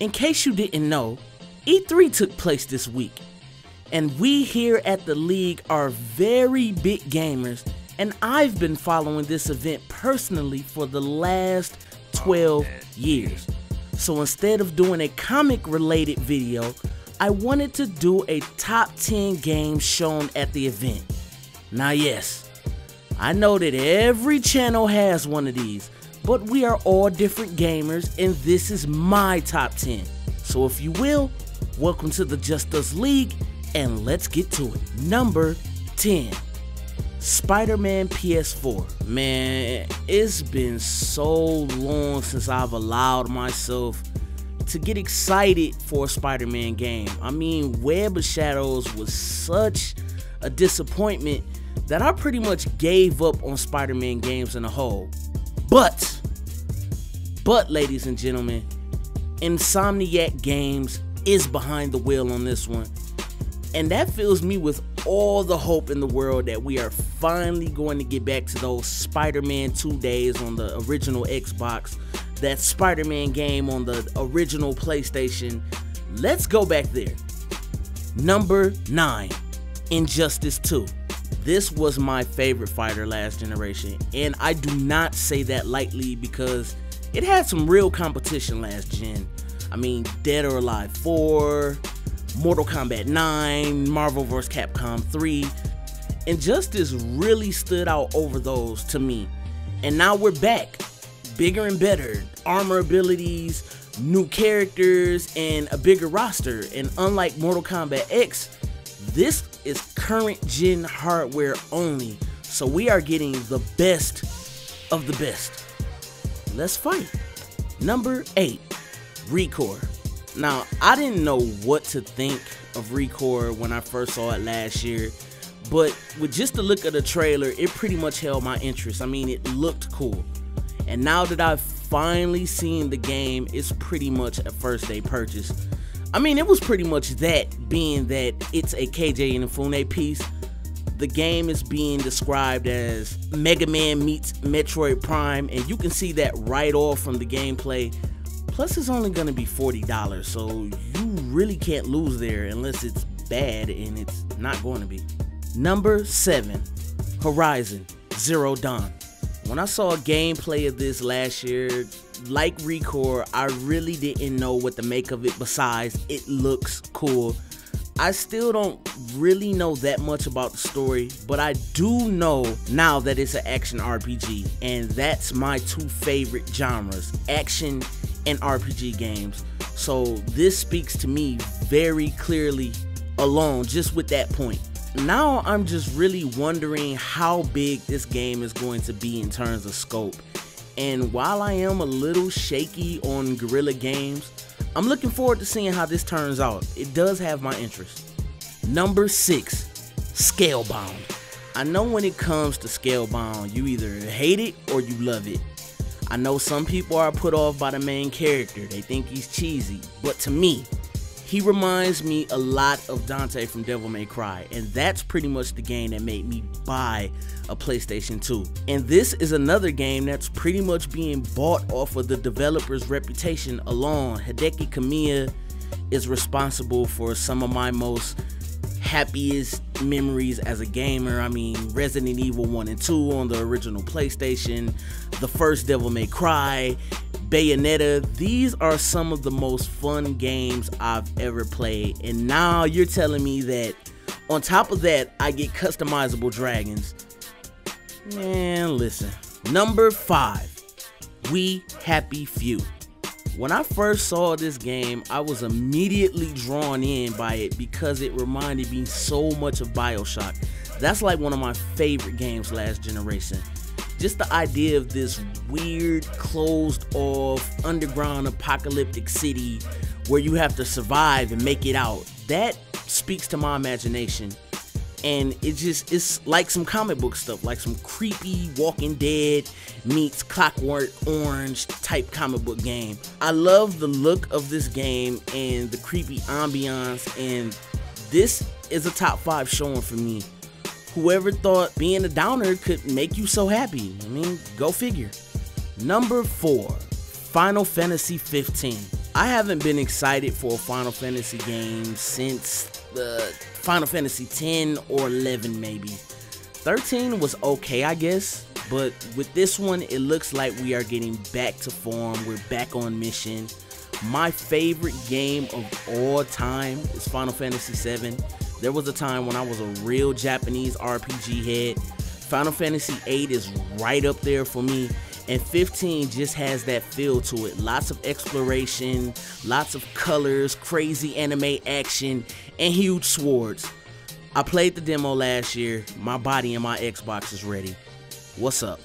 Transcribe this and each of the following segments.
In case you didn't know, E3 took place this week, and we here at the League are very big gamers, and I've been following this event personally for the last 12 years. So instead of doing a comic related video, I wanted to do a top 10 games shown at the event. Now yes, I know that every channel has one of these, but we are all different gamers and this is my top 10. So if you will, welcome to the Justus League and let's get to it. Number 10. Spiderman PS4. Man, it's been so long since I've allowed myself to get excited for a Spider-Man game. I mean, Web of Shadows was such a disappointment that I pretty much gave up on Spider-Man games in a whole. But ladies and gentlemen, Insomniac Games is behind the wheel on this one. And that fills me with all the hope in the world that we are finally going to get back to those Spider-Man 2 days on the original Xbox, that Spider-Man game on the original PlayStation. Let's go back there. Number 9, Injustice 2. This was my favorite fighter last generation, and I do not say that lightly because it had some real competition last gen. I mean, Dead or Alive 4, Mortal Kombat 9, Marvel vs. Capcom 3. Injustice really stood out over those to me. And now we're back. Bigger and better. Armor abilities, new characters, and a bigger roster. And unlike Mortal Kombat X, this is current gen hardware only. So we are getting the best of the best. Let's fight. Number 8, Recore. Now, I didn't know what to think of Recore when I first saw it last year, but with just the look of the trailer, it pretty much held my interest. I mean, it looked cool. And now that I've finally seen the game, it's pretty much a first day purchase. I mean, it was pretty much that, being that it's a KJ Inafune piece. The game is being described as Mega Man meets Metroid Prime, and you can see that right off from the gameplay. Plus, it's only gonna be $40, so you really can't lose there unless it's bad, and it's not going to be. Number 7, Horizon Zero Dawn. When I saw gameplay of this last year, like Recore, I really didn't know what to make of it besides it looks cool. I still don't really know that much about the story, but I do know now that it's an action RPG, and that's my two favorite genres, action and RPG games. So this speaks to me very clearly alone just with that point. Now I'm just really wondering how big this game is going to be in terms of scope. And while I am a little shaky on Guerrilla Games, I'm looking forward to seeing how this turns out. It does have my interest. Number 6, Scalebound. I know when it comes to Scalebound, you either hate it or you love it. I know some people are put off by the main character. They think he's cheesy. But to me, he reminds me a lot of Dante from Devil May Cry, and that's pretty much the game that made me buy a PlayStation 2. And this is another game that's pretty much being bought off of the developer's reputation alone. Hideki Kamiya is responsible for some of my most happiest memories as a gamer. I mean, Resident Evil 1 and 2 on the original PlayStation, the first Devil May Cry, Bayonetta. These are some of the most fun games I've ever played, and now you're telling me that on top of that I get customizable dragons. Man, listen. Number 5, We Happy Few. When I first saw this game, I was immediately drawn in by it because it reminded me so much of BioShock. That's like one of my favorite games last generation. Just the idea of this weird, closed off, underground apocalyptic city where you have to survive and make it out. That speaks to my imagination. And it's like some comic book stuff, like some creepy Walking Dead meets Clockwork Orange type comic book game. I love the look of this game and the creepy ambiance, and this is a top 5 showing for me. Whoever thought being a downer could make you so happy? I mean, go figure. Number 4, Final Fantasy 15. I haven't been excited for a Final Fantasy game since Final Fantasy 10 or 11 maybe. 13 was okay, I guess, but with this one, it looks like we are getting back to form. We're back on mission. My favorite game of all time is Final Fantasy 7. There was a time when I was a real Japanese RPG head. Final Fantasy 8 is right up there for me, and 15 just has that feel to it. Lots of exploration, lots of colors, crazy anime action, and huge swords. I played the demo last year. My body and my Xbox is ready. What's up?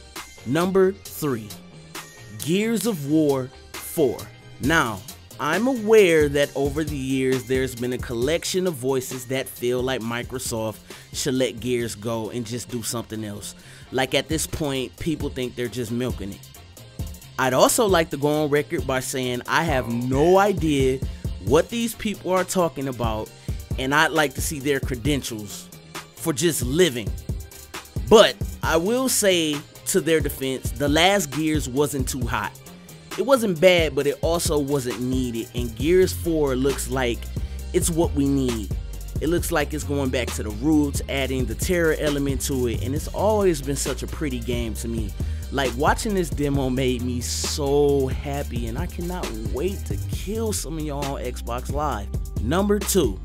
Number 3, Gears of War 4. Now, I'm aware that over the years there's been a collection of voices that feel like Microsoft should let Gears go and just do something else. Like at this point, people think they're just milking it. I'd also like to go on record by saying I have no idea what these people are talking about, and I'd like to see their credentials for just living. But I will say, to their defense, the last Gears wasn't too hot. It wasn't bad, but it also wasn't needed, and Gears 4 looks like it's what we need. It looks like it's going back to the roots, adding the terror element to it, and it's always been such a pretty game to me. Like, watching this demo made me so happy, and I cannot wait to kill some of y'all on Xbox Live. Number 2,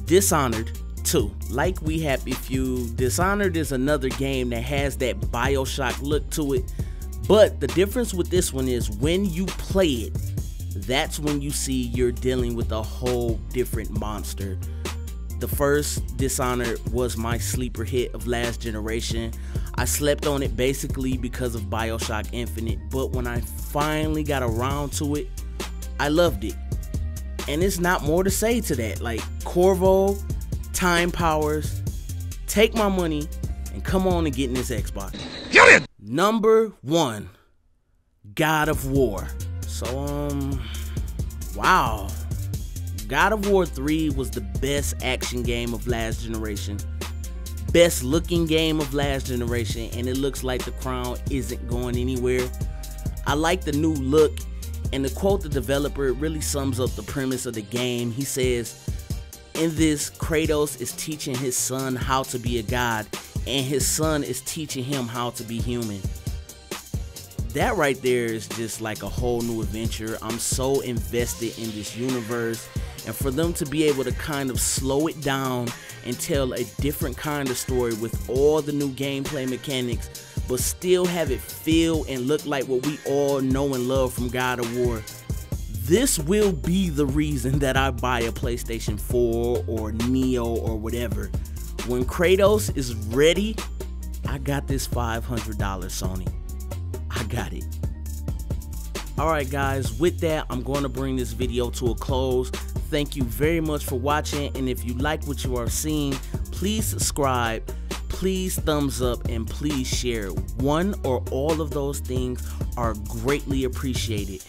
Dishonored 2. Like We Happy Few, Dishonored is another game that has that BioShock look to it, but the difference with this one is when you play it, that's when you see you're dealing with a whole different monster. The first Dishonored was my sleeper hit of last generation. I slept on it basically because of BioShock Infinite, but when I finally got around to it, I loved it. And it's not more to say to that. Like, Corvo, time powers, take my money and come on and get in this Xbox. Get it! Number 1, God of War. So, wow. God of War 3 was the best action game of last generation, best looking game of last generation, and it looks like the crown isn't going anywhere. I like the new look, and to quote the developer, it really sums up the premise of the game. He says, in this, Kratos is teaching his son how to be a god, and his son is teaching him how to be human. That right there is just like a whole new adventure. I'm so invested in this universe, and for them to be able to kind of slow it down and tell a different kind of story with all the new gameplay mechanics, but still have it feel and look like what we all know and love from God of War. This will be the reason that I buy a PlayStation 4 or Neo or whatever. When Kratos is ready, I got this $500, Sony. I got it. Alright guys, with that, I'm going to bring this video to a close. Thank you very much for watching, and if you like what you are seeing, please subscribe, please thumbs up, and please share. One or all of those things are greatly appreciated.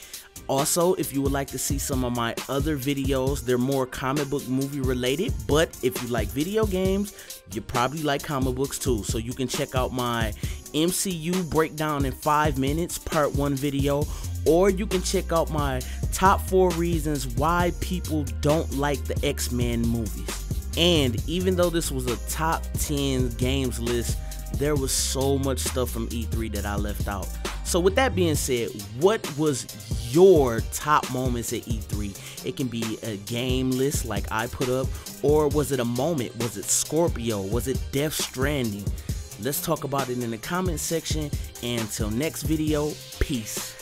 Also, if you would like to see some of my other videos, they're more comic book movie related, but if you like video games, you probably like comic books too. So you can check out my MCU breakdown in 5 minutes part 1 video, or you can check out my top 4 reasons why people don't like the X-Men movies. And even though this was a top 10 games list, there was so much stuff from E3 that I left out. So with that being said, what was your top moments at E3? It can be a game list like I put up, or was it a moment? Was it Scorpio? Was it Death Stranding? Let's talk about it in the comment section, and until next video, peace.